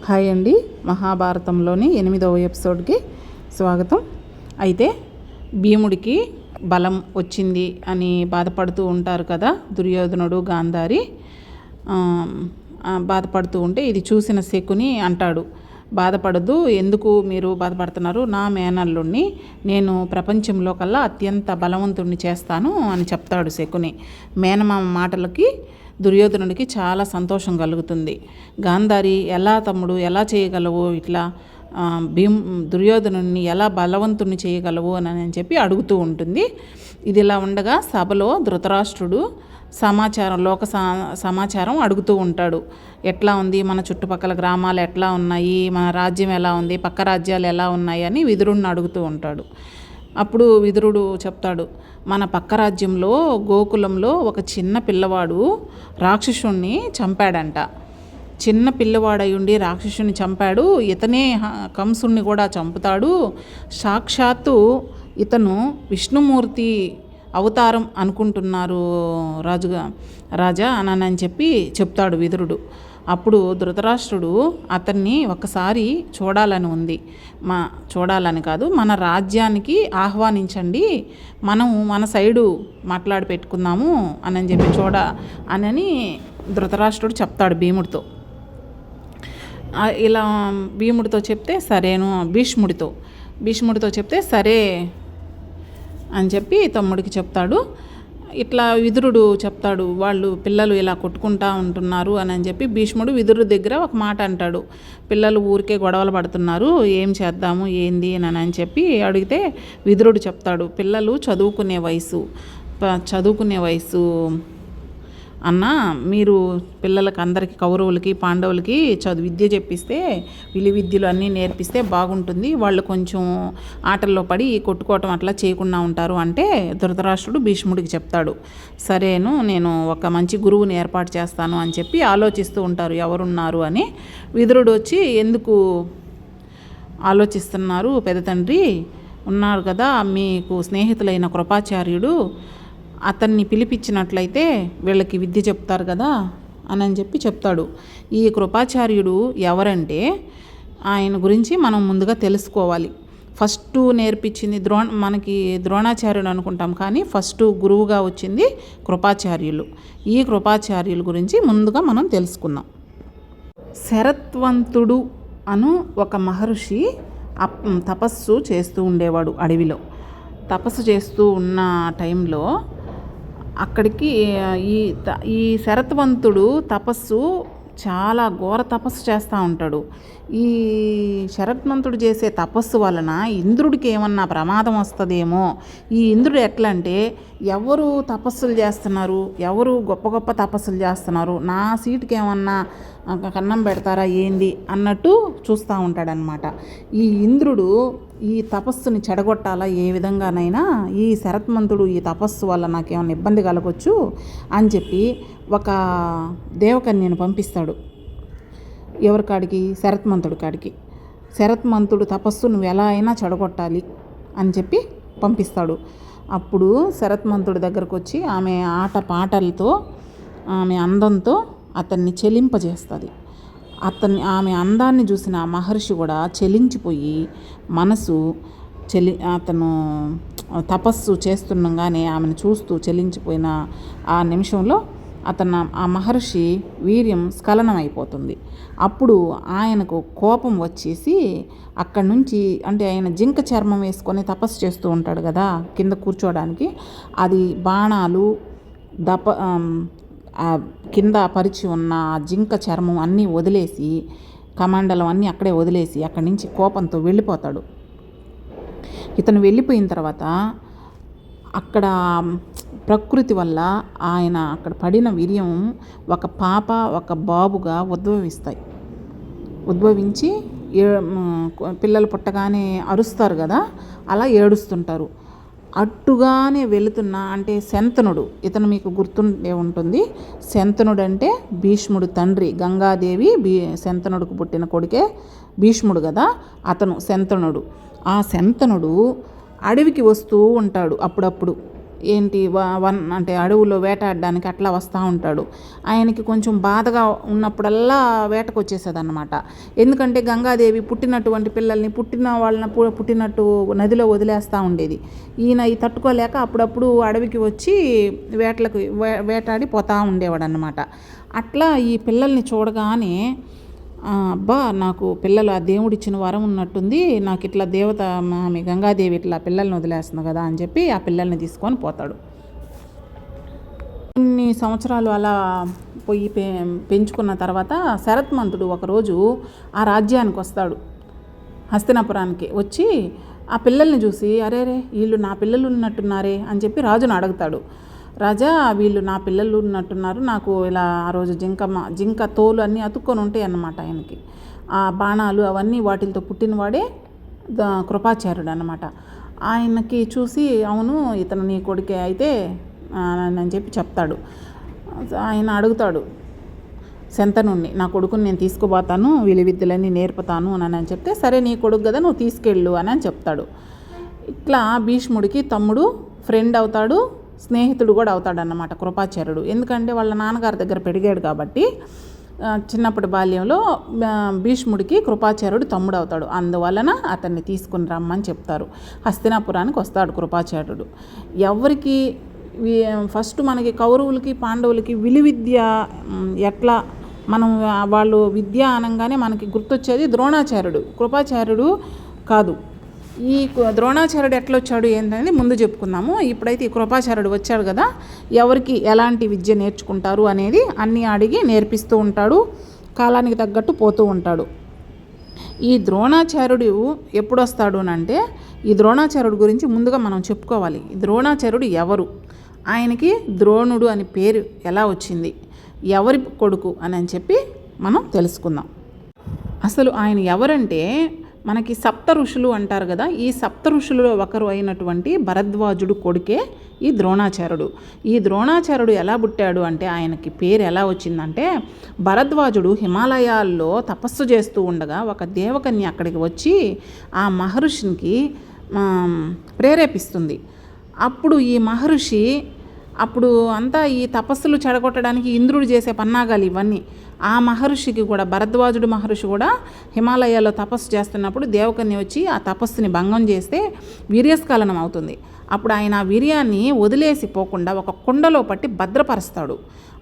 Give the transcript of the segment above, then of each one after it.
Hi అండి. మహాభారతంలోని 8వ ఎపిసోడ్కి స్వాగతం. అయితే భీముడికి బలం వచ్చింది అని బాధపడుతూ ఉంటారు కదా దుర్యోధనుడు, గాంధారి. బాధపడుతూ ఉంటే ఇది చూసిన శకుని అంటాడు, బాధపడద్దు, ఎందుకు మీరు బాధపడుతున్నారు, నా మేనల్లుణ్ణి నేను ప్రపంచంలో కల్లా అత్యంత బలవంతుణ్ణి చేస్తాను అని చెప్తాడు శకుని. మేనమామ మాటలకి దుర్యోధనుడికి చాలా సంతోషం కలుగుతుంది. గాంధారి, ఎలా తమ్ముడు, ఎలా చేయగలవు, ఇట్లా దుర్యోధనుడిని ఎలా బలవంతుణ్ణి చేయగలవు అని చెప్పి అడుగుతూ ఉంటుంది. ఇది ఇలా ఉండగా సభలో ధృతరాష్ట్రుడు సమాచారం అడుగుతూ ఉంటాడు. ఎట్లా ఉంది, మన చుట్టుపక్కల గ్రామాలు ఎట్లా ఉన్నాయి, మన రాజ్యం ఎలా ఉంది, పక్క రాజ్యాలు ఎలా ఉన్నాయి అని విదురుడిని అడుగుతూ ఉంటాడు. అప్పుడు విదురుడు చెప్తాడు, మన పక్క రాజ్యంలో గోకులంలో ఒక చిన్న పిల్లవాడు రాక్షసుణ్ణి చంపాడంట. చిన్న పిల్లవాడయుండి రాక్షసుని చంపాడు, ఇతనే కంసుణ్ణి కూడా చంపుతాడు, సాక్షాత్తు ఇతను విష్ణుమూర్తి అవతారం అనుకుంటున్నారు రాజా అని చెప్పి చెప్తాడు విదురుడు. అప్పుడు ధృతరాష్ట్రుడు అతన్ని ఒకసారి చూడాలని కాదు, మన రాజ్యానికి ఆహ్వానించండి, మనము మన సైడు మాట్లాడి పెట్టుకుందాము అని చెప్పి అని ధృతరాష్ట్రుడు చెప్తాడు భీముడితో. ఇలా భీముడితో చెప్తే సరేను, భీష్ముడితో చెప్తే సరే అని చెప్పి తమ్ముడికి చెప్తాడు. ఇట్లా విదురుడు చెప్తాడు, వాళ్ళు పిల్లలు ఇలా కొట్టుకుంటా ఉంటున్నారు అని చెప్పి భీష్ముడు విదురుడి దగ్గర ఒక మాట అంటాడు. పిల్లలు ఊరికే గొడవలు పడుతున్నారు, ఏం చేద్దాము ఏంది అని చెప్పి అడిగితే విదురుడు చెప్తాడు, పిల్లలు చదువుకునే వయసు అన్న, మీరు పిల్లలకి అందరికీ, కౌరవులకి పాండవులకి విద్య చెప్పిస్తే, విలువిద్యలు అన్నీ నేర్పిస్తే బాగుంటుంది, వాళ్ళు కొంచెం ఆటల్లో పడి కొట్టుకోవటం అట్లా చేయకుండా ఉంటారు అంటే ధృతరాష్ట్రుడు భీష్ముడికి చెప్తాడు, సరేను, నేను ఒక మంచి గురువుని ఏర్పాటు చేస్తాను అని చెప్పి ఆలోచిస్తూ ఉంటారు ఎవరున్నారు అని. విదురుడు వచ్చి, ఎందుకు ఆలోచిస్తున్నారు పెద్ద తండ్రి, ఉన్నారు కదా మీకు స్నేహితులైన కృపాచార్యుడు, అతన్ని పిలిపించినట్లయితే వీళ్ళకి విద్య చెప్తారు కదా అని చెప్పి చెప్తాడు. ఈ కృపాచార్యుడు ఎవరంటే ఆయన గురించి మనం ముందుగా తెలుసుకోవాలి. ఫస్ట్ నేర్పించింది మనకి ద్రోణాచార్యుడు అనుకుంటాం, కానీ ఫస్ట్ గురువుగా వచ్చింది కృపాచార్యులు. ఈ కృపాచార్యుల గురించి ముందుగా మనం తెలుసుకుందాం. శరత్వంతుడు అను ఒక మహర్షి తపస్సు చేస్తూ ఉండేవాడు అడవిలో. తపస్సు చేస్తూ ఉన్న టైంలో అక్కడికి ఈ శరత్వంతుడు చాలా ఘోర తపస్సు చేస్తూ ఉంటాడు. ఈ శరత్వంతుడు చేసే తపస్సు వలన ఇంద్రుడికి ఏమన్నా ప్రమాదం వస్తుందేమో. ఈ ఇంద్రుడు ఎట్లా అంటే, ఎవరు తపస్సులు చేస్తున్నారు, ఎవరు గొప్ప గొప్ప తపస్సులు చేస్తున్నారు, నా సీటుకి ఏమన్నా కన్నం పెడతారా ఏంది అన్నట్టు చూస్తూ ఉంటాడనమాట. ఈ ఇంద్రుడు ఈ తపస్సుని చెడగొట్టాలా ఏ విధంగానైనా, ఈ శరత్మంతుడు ఈ తపస్సు వల్ల నాకేమన్నా ఇబ్బంది కలగొచ్చు అని చెప్పి ఒక దేవకన్యను పంపిస్తాడు. ఎవరి కాడికి? శరత్మంతుడి కాడికి. శరత్మంతుడు తపస్సు నువ్వు ఎలా అయినా చెడగొట్టాలి అని చెప్పి పంపిస్తాడు. అప్పుడు శరత్మంతుడి దగ్గరకు వచ్చి ఆమె ఆట పాటలతో, ఆమె అందంతో అతన్ని చెలింపజేస్తుంది. ఆమె అందాన్ని చూసిన ఆ మహర్షి కూడా చెలించిపోయి అతను తపస్సు చేస్తుండగానే ఆమెను చూస్తూ చెలించిపోయిన ఆ నిమిషంలో ఆ మహర్షి వీర్యం స్ఖలనం అయిపోతుంది. అప్పుడు ఆయనకు కోపం వచ్చేసి అక్కడి నుంచి, అంటే ఆయన జింక చర్మం వేసుకొని తపస్సు చేస్తూ ఉంటాడు కదా కింద కూర్చోడానికి, అది బాణాలు కింద పరిచి ఉన్న జింక చర్మం అన్నీ వదిలేసి, కమండలం అన్నీ అక్కడే వదిలేసి అక్కడి నుంచి కోపంతో వెళ్ళిపోతాడు. ఇతను వెళ్ళిపోయిన తర్వాత అక్కడ ప్రకృతి వల్ల ఆయన అక్కడ పడిన వీర్యం ఒక పాప ఒక బాబుగా ఉద్భవించి పిల్లలు పుట్టగానే అరుస్తారు కదా, అలా ఏడుస్తుంటారు. అట్టుగానే వెళుతున్న, అంటే శంతనుడు, ఇతను మీకు గుర్తుండే ఉంటుంది. శంతనుడు అంటే భీష్ముడు తండ్రి, గంగాదేవి శంతనుడికి పుట్టిన కొడుకే భీష్ముడు కదా, అతను శంతనుడు. ఆ శంతనుడు అడవికి వస్తూ ఉంటాడు అప్పుడప్పుడు. ఏంటి అంటే అడవులో వేటాడడానికి అట్లా వస్తూ ఉంటాడు. ఆయనకి కొంచెం బాధగా ఉన్నప్పుడల్లా వేటకు వచ్చేసేదన్నమాట. ఎందుకంటే గంగాదేవి పుట్టినటువంటి పిల్లల్ని పుట్టిన వాళ్ళని పుట్టినట్టు నదిలో వదిలేస్తూ ఉండేది. ఈయన ఈ తట్టుకోలేక అప్పుడప్పుడు అడవికి వచ్చి వేటాడి పోతూ ఉండేవాడు అన్నమాట. అట్లా ఈ పిల్లల్ని చూడగానే అబ్బా నాకు పిల్లలు ఆ దేవుడిచ్చిన వరం ఉన్నట్టుంది, నాకు ఇట్లా దేవత ఆమె గంగాదేవి ఇట్లా పిల్లల్ని వదిలేస్తుంది కదా అని చెప్పి ఆ పిల్లల్ని తీసుకొని పోతాడు. కొన్ని సంవత్సరాలు అలా పోయి పెంచుకున్న తర్వాత శరత్మంతుడు ఒకరోజు ఆ రాజ్యానికి వస్తాడు. హస్తినాపురానికి వచ్చి ఆ పిల్లల్ని చూసి అరే వీళ్ళు నా పిల్లలు ఉన్నట్టున్నారే అని చెప్పి రాజును అడుగుతాడు. రాజా, వీళ్ళు నా పిల్లలు ఉన్నట్టున్నారు, నాకు ఇలా ఆ రోజు జింక తోలు అన్నీ అతుక్కొని ఉంటాయి అన్నమాట. ఆయనకి ఆ బాణాలు అవన్నీ వాటితో పుట్టినవాడే కృపాచార్యుడు అన్నమాట. ఆయనకి చూసి అవును ఇతను నీ కొడుకే అయితే అని చెప్పి చెప్తాడు. ఆయన అడుగుతాడు శంతనుణ్ణి, నా కొడుకుని నేను తీసుకుపోతాను, వీళ్ళ విద్యలన్నీ నేర్పుతాను అని చెప్తే, సరే నీ కొడుకు కదా నువ్వు తీసుకెళ్ళు అని చెప్తాడు. ఇట్లా భీష్ముడికి తమ్ముడు, ఫ్రెండ్ అవుతాడు, స్నేహితుడు కూడా అవుతాడన్నమాట కృపాచార్యుడు. ఎందుకంటే వాళ్ళ నాన్నగారి దగ్గర పెరిగాడు కాబట్టి చిన్నప్పటి బాల్యంలో భీష్ముడికి కృపాచార్యుడు తమ్ముడు అవుతాడు. అందువలన అతన్ని తీసుకుని రమ్మని చెప్తారు. హస్తినాపురానికి వస్తాడు కృపాచార్యుడు. ఎవరికి ఫస్ట్ మనకి కౌరవులకి పాండవులకి విలువిద్య ఎట్లా మనం వాళ్ళు విద్య అనగానే మనకి గుర్తొచ్చేది ద్రోణాచార్యుడు, కృపాచార్యుడు కాదు. ఈ ద్రోణాచార్యుడు ఎట్లా వచ్చాడు ఏంటనేది ముందు చెప్పుకుందాము. ఇప్పుడైతే ఈ కృపాచార్యుడు వచ్చాడు కదా, ఎవరికి ఎలాంటి విద్య నేర్చుకుంటారు అనేది అన్నీ అడిగి నేర్పిస్తూ ఉంటాడు. కాలానికి తగ్గట్టు పోతూ ఉంటాడు. ఈ ద్రోణాచార్యుడు ఎప్పుడు వస్తాడు అంటే, ఈ ద్రోణాచార్యుడు గురించి ముందుగా మనం చెప్పుకోవాలి. ఈ ద్రోణాచార్యుడు ఎవరు, ఆయనకి ద్రోణుడు అని పేరు ఎలా వచ్చింది, ఎవరి కొడుకు అని చెప్పి మనం తెలుసుకుందాం. అసలు ఆయన ఎవరంటే, మనకి సప్త ఋషులు అంటారు కదా, ఈ సప్త ఋషులలో ఒకరు అయినటువంటి భరద్వాజుడు కొడుకే ఈ ద్రోణాచార్యుడు. ఈ ద్రోణాచార్యుడు ఎలా పుట్టాడు అంటే, ఆయనకి పేరు ఎలా వచ్చిందంటే, భరద్వాజుడు హిమాలయాల్లో తపస్సు చేస్తూ ఉండగా ఒక దేవకన్య అక్కడికి వచ్చి ఆ మహర్షికి ప్రేరేపిస్తుంది. అప్పుడు ఈ మహర్షి అప్పుడు అంతా ఈ తపస్సులు చెడగొట్టడానికి ఇంద్రుడు చేసే పన్నాగాలు ఇవన్నీ. ఆ మహర్షికి కూడా, భరద్వాజుడు మహర్షి కూడా హిమాలయాల్లో తపస్సు చేస్తున్నప్పుడు దేవకన్య వచ్చి ఆ తపస్సుని భంగం చేస్తే వీర్యస్ఖలనం అవుతుంది. అప్పుడు ఆయన ఆ వీర్యాన్ని వదిలేసి పోకుండా ఒక కుండలో పట్టి భద్రపరుస్తాడు.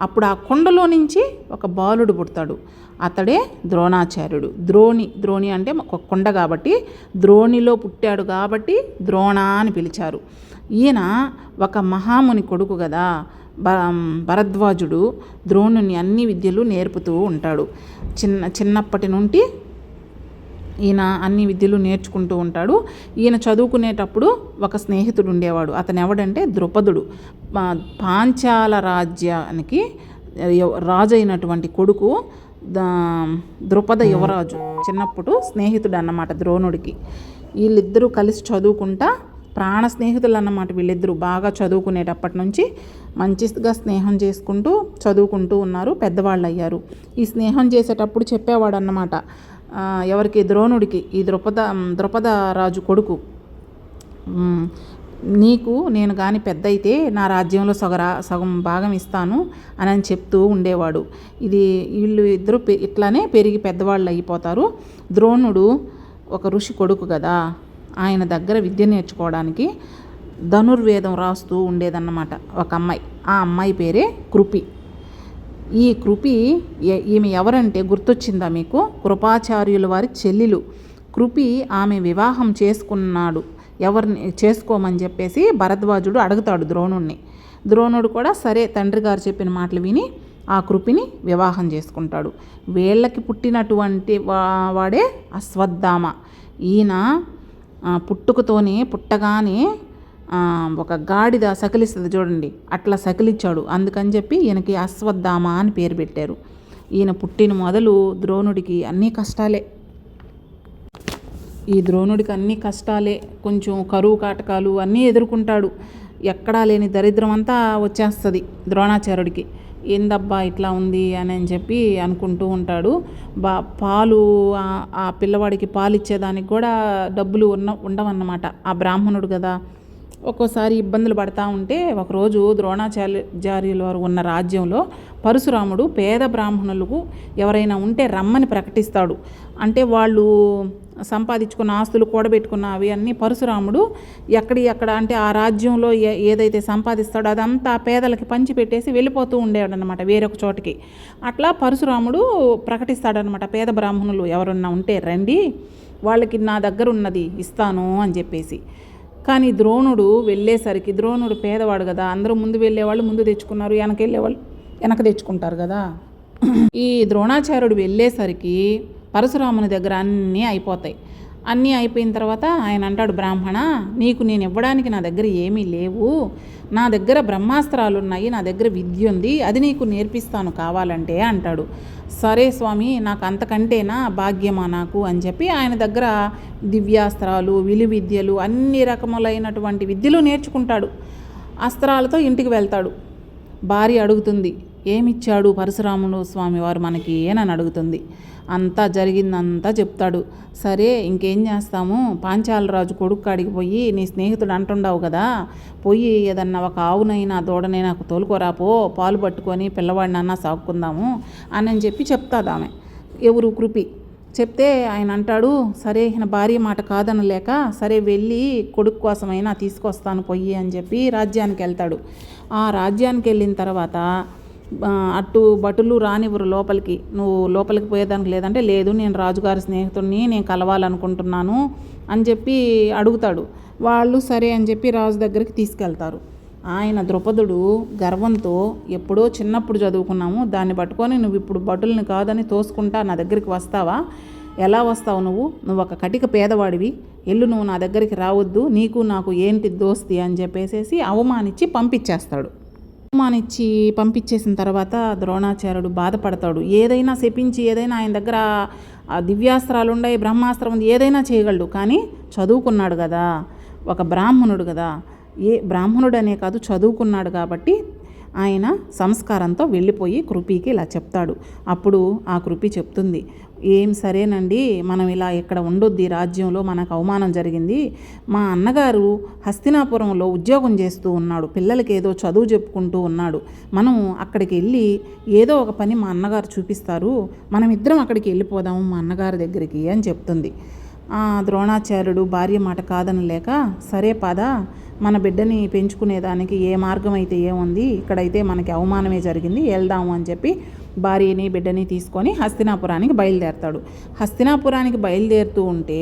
అప్పుడు ఆ కుండలో నుంచి ఒక బాలుడు పుడతాడు. అతడే ద్రోణాచార్యుడు. ద్రోణి అంటే ఒక కుండ కాబట్టి ద్రోణిలో పుట్టాడు కాబట్టి ద్రోణ అని పిలిచారు. ఈయన ఒక మహాముని కొడుకు కదా. భరద్వాజుడు ద్రోణుని అన్ని విద్యలు నేర్పుతూ ఉంటాడు. చిన్నప్పటి నుండి ఈయన అన్ని విద్యలు నేర్చుకుంటూ ఉంటాడు. ఈయన చదువుకునేటప్పుడు ఒక స్నేహితుడు ఉండేవాడు. అతను ఎవడంటే ద్రుపదుడు. పాంచాల రాజ్యానికి రాజు అయినటువంటి కొడుకు ద్రుపద యువరాజు చిన్నప్పుడు స్నేహితుడు అన్నమాట ద్రోణుడికి. వీళ్ళిద్దరూ కలిసి చదువుకుంటా ప్రాణ స్నేహితులు అన్నమాట. వీళ్ళిద్దరూ బాగా చదువుకునేటప్పటి నుంచి మంచిగా స్నేహం చేసుకుంటూ చదువుకుంటూ ఉన్నారు, పెద్దవాళ్ళు అయ్యారు. ఈ స్నేహం చేసేటప్పుడు చెప్పేవాడు అన్నమాట ఎవరికి, ద్రోణుడికి, ఈ ద్రుపద రాజు కొడుకు, నీకు నేను కానీ పెద్ద అయితే నా రాజ్యంలో సగం భాగం ఇస్తాను అని చెప్తూ ఉండేవాడు. వీళ్ళు ఇద్దరు ఇట్లానే పెరిగి పెద్దవాళ్ళు అయిపోతారు. ద్రోణుడు ఒక ఋషి కొడుకు కదా, ఆయన దగ్గర విద్య నేర్చుకోవడానికి ధనుర్వేదం రాస్తూ ఉండేదన్నమాట ఒక అమ్మాయి. ఆ అమ్మాయి పేరే కృపి. ఈ కృపి ఈమె ఎవరంటే గుర్తొచ్చిందా మీకు? కృపాచార్యుల వారి చెల్లెలు కృపి. ఆమె వివాహం చేసుకున్నాడు. ఎవరిని చేసుకోమని చెప్పేసి భరద్వాజుడు అడుగుతాడు ద్రోణుడిని. ద్రోణుడు కూడా సరే తండ్రి గారు చెప్పిన మాటలు విని ఆ కృపిని వివాహం చేసుకుంటాడు. వీళ్ళకి పుట్టినటువంటి వాడే అశ్వత్థామ. ఈయన పుట్టగానే ఒక గాడిద సకిలిస్తుంది చూడండి, అట్లా సకిలిచ్చాడు. అందుకని చెప్పి ఈయనకి అశ్వత్థామ అని పేరు పెట్టారు. ఈయన పుట్టిన మొదలు ద్రోణుడికి అన్నీ కష్టాలే. ఈ ద్రోణుడికి అన్ని కష్టాలే, కొంచెం కరువు కాటకాలు అన్నీ ఎదుర్కొంటాడు. ఎక్కడా లేని దరిద్రం అంతా వచ్చేస్తుంది ద్రోణాచార్యుడికి. ఏందబ్బా ఇట్లా ఉంది అని చెప్పి అనుకుంటూ ఉంటాడు. పాలు ఆ పిల్లవాడికి పాలు ఇచ్చేదానికి కూడా డబ్బులు ఉండవన్నమాట. ఆ బ్రాహ్మణుడు కదా, ఒక్కోసారి ఇబ్బందులు పడతా ఉంటే ఒకరోజు ద్రోణాచార్యుల వారు ఉన్న రాజ్యంలో పరశురాముడు పేద బ్రాహ్మణులకు ఎవరైనా ఉంటే రమ్మని ప్రకటిస్తాడు. అంటే వాళ్ళు సంపాదించుకున్న ఆస్తులు కూడబెట్టుకున్న అవి అన్నీ పరశురాముడు ఎక్కడ అంటే ఆ రాజ్యంలో ఏదైతే సంపాదిస్తాడో అదంతా పేదలకి పంచిపెట్టేసి వెళ్ళిపోతూ ఉండేవాడనమాట వేరొక చోటికి. అట్లా పరశురాముడు ప్రకటిస్తాడనమాట, పేద బ్రాహ్మణులు ఎవరన్నా ఉంటే రండి, వాళ్ళకి నా దగ్గర ఉన్నది ఇస్తాను అని చెప్పేసి. కానీ ద్రోణుడు వెళ్ళేసరికి, ద్రోణుడు పేదవాడు కదా, అందరూ ముందు వెళ్ళేవాళ్ళు ముందు తెచ్చుకున్నారు, వెనక వెళ్ళేవాళ్ళు వెనక తెచ్చుకుంటారు కదా. ఈ ద్రోణాచార్యుడు వెళ్ళేసరికి పరశురాముని దగ్గర అన్నీ అయిపోతాయి. అన్నీ అయిపోయిన తర్వాత ఆయన అంటాడు, బ్రాహ్మణ, నీకు నేను ఇవ్వడానికి నా దగ్గర ఏమీ లేవు, నా దగ్గర బ్రహ్మాస్త్రాలు ఉన్నాయి, నా దగ్గర విద్య ఉంది, అది నీకు నేర్పిస్తాను కావాలంటే అంటాడు. సరే స్వామి, నాకు అంతకంటేనా భాగ్యమా నాకు అని చెప్పి ఆయన దగ్గర దివ్యాస్త్రాలు, విలువిద్యలు, అన్ని రకములైనటువంటి విద్యలు నేర్చుకుంటాడు. అస్త్రాలతో ఇంటికి వెళ్తాడు. భార్య అడుగుతుంది, ఏమిచ్చాడు పరశురాముడు స్వామివారు మనకి అని అడుగుతుంది. అంతా జరిగిందంతా చెప్తాడు. సరే ఇంకేం చేస్తాము, పాంచాలరాజు కొడుకు కాడికి పోయి నీ స్నేహితుడు అంటుండవు కదా, పోయి ఏదన్నా ఒక ఆవునైనా దూడనైనా తోలుకోరాపో, పాలు పట్టుకొని పిల్లవాడినన్నా సాక్కుందాము అని చెప్పి చెప్తాది ఆమె. ఎవరు? కృపి. చెప్తే ఆయన అంటాడు, సరే ఈయన భార్య మాట కాదనలేక సరే వెళ్ళి కొడుకు కోసమైనా తీసుకొస్తాను పొయ్యి అని చెప్పి రాజ్యానికి వెళ్తాడు. ఆ రాజ్యానికి వెళ్ళిన తర్వాత అటు భటులు రానివ్వరు లోపలికి, నువ్వు లోపలికి పోయేదానికి లేదంటే లేదు, నేను రాజుగారి స్నేహితుడిని నేను కలవాలనుకుంటున్నాను అని చెప్పి అడుగుతాడు. వాళ్ళు సరే అని చెప్పి రాజు దగ్గరికి తీసుకెళ్తారు. ఆయన ద్రుపదుడు గర్వంతో, ఎప్పుడో చిన్నప్పుడు చదువుకున్నాము, దాన్ని పట్టుకొని నువ్వు ఇప్పుడు భటుల్ని కాదని తోసుకుంటా నా దగ్గరికి వస్తావా? ఎలా వస్తావు? నువ్వు ఒక కటిక పేదవాడివి, ఎల్లు, నువ్వు నా దగ్గరికి రావద్దు, నీకు నాకు ఏంటి దోస్తి అని చెప్పేసి అవమానించి పంపించేస్తాడు. అవమానించి పంపించేసిన తర్వాత ద్రోణాచార్యుడు బాధపడతాడు. ఏదైనా శపించి, ఏదైనా ఆయన దగ్గర దివ్యాస్త్రాలు ఉన్నాయి, బ్రహ్మాస్త్రం ఉంది, ఏదైనా చేయగలడు. కానీ చదువుకున్నాడు కదా, ఒక బ్రాహ్మణుడు కదా, ఏ బ్రాహ్మణుడనే కాదు చదువుకున్నాడు కాబట్టి ఆయన సంస్కారంతో వెళ్ళిపోయి కృపికి ఇలా చెప్తాడు. అప్పుడు ఆ కృపి చెప్తుంది, ఏం సరేనండి, మనం ఇలా ఇక్కడ ఉండొద్ది, రాజ్యంలో మనకు అవమానం జరిగింది, మా అన్నగారు హస్తినాపురంలో ఉద్యోగం చేస్తూ ఉన్నాడు, పిల్లలకి ఏదో చదువు చెప్పుకుంటూ ఉన్నాడు, మనం అక్కడికి వెళ్ళి ఏదో ఒక పని మా అన్నగారు చూపిస్తారు, మనం ఇద్దరం అక్కడికి వెళ్ళిపోదాము మా అన్నగారి దగ్గరికి అని చెప్తుంది. ద్రోణాచార్యుడు భార్య మాట కాదనలేక, సరే పద, మన బిడ్డని పెంచుకునేదానికి ఏ మార్గం అయితే ఏముంది, ఇక్కడైతే మనకి అవమానమే జరిగింది, వెళ్దాము అని చెప్పి భార్యని బిడ్డని తీసుకొని హస్తినాపురానికి బయలుదేరతాడు. హస్తినాపురానికి బయలుదేరుతూ ఉంటే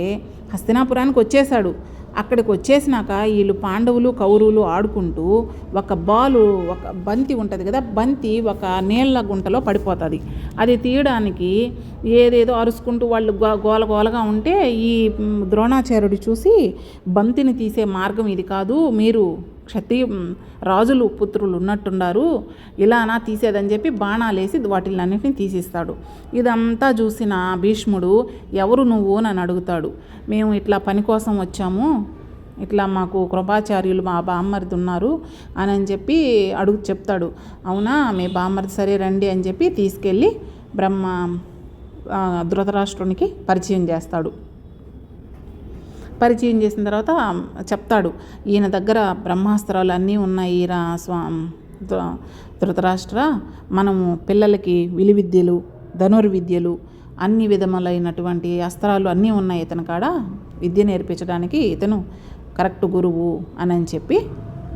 హస్తినాపురానికి వచ్చేసాడు. అక్కడికి వచ్చేసినాక వీళ్ళు పాండవులు కౌరవులు ఆడుకుంటూ ఒక బంతి ఉంటుంది కదా, బంతి ఒక నీళ్ళ గుంటలో పడిపోతుంది. అది తీయడానికి ఏదేదో అరుచుకుంటూ వాళ్ళు గోలగోలగా ఉంటే ఈ ద్రోణాచార్యుడు చూసి, బంతిని తీసే మార్గం ఇది కాదు, మీరు క్షత్రియ రాజులు పుత్రులు ఉన్నట్టున్నారు, ఇలానా తీసేదని చెప్పి బాణాలేసి వాటిలన్నింటినీ తీసిస్తాడు. ఇదంతా చూసిన భీష్ముడు, ఎవరు నువ్వు అని అడుగుతాడు. మేము ఇట్లా పని కోసం వచ్చాము, ఇట్లా మాకు కృపాచార్యులు మా బామ్మరిది ఉన్నారు అని చెప్పి చెప్తాడు. అవునా, మీ బామ్మరిది, సరే రండి అని చెప్పి తీసుకెళ్ళి ధృతరాష్ట్రునికి పరిచయం చేస్తాడు. పరిచయం చేసిన తర్వాత చెప్తాడు, ఈయన దగ్గర బ్రహ్మాస్త్రాలు అన్నీ ఉన్నాయి రా ధృతరాష్ట్ర, మనము పిల్లలకి విలువిద్యలు, ధనుర్విద్యలు, అన్ని విధములైనటువంటి అస్త్రాలు అన్నీ ఉన్నాయి ఇతని కాడ, విద్య నేర్పించడానికి ఇతను కరెక్ట్ గురువు అని చెప్పి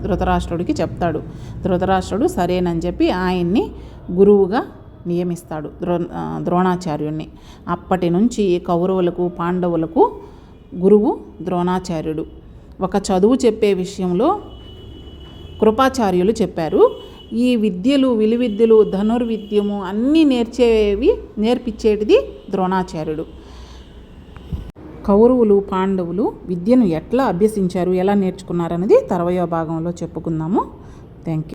ధృతరాష్ట్రుడికి చెప్తాడు. ధృతరాష్ట్రుడు సరేనని చెప్పి ఆయన్ని గురువుగా నియమిస్తాడు, ద్రోణాచార్యుణ్ణి. అప్పటి నుంచి కౌరవులకు పాండవులకు గురువు ద్రోణాచార్యుడు. ఒక చదువు చెప్పే విషయంలో కృపాచార్యులు చెప్పారు. ఈ విద్యలు, విలువిద్యలు, ధనుర్విద్యము అన్నీ నేర్పించేటిది ద్రోణాచార్యుడు. కౌరవులు పాండవులు విద్యను ఎట్లా అభ్యసించారు, ఎలా నేర్చుకున్నారనేది 60వ భాగంలో చెప్పుకుందాము. Thank you.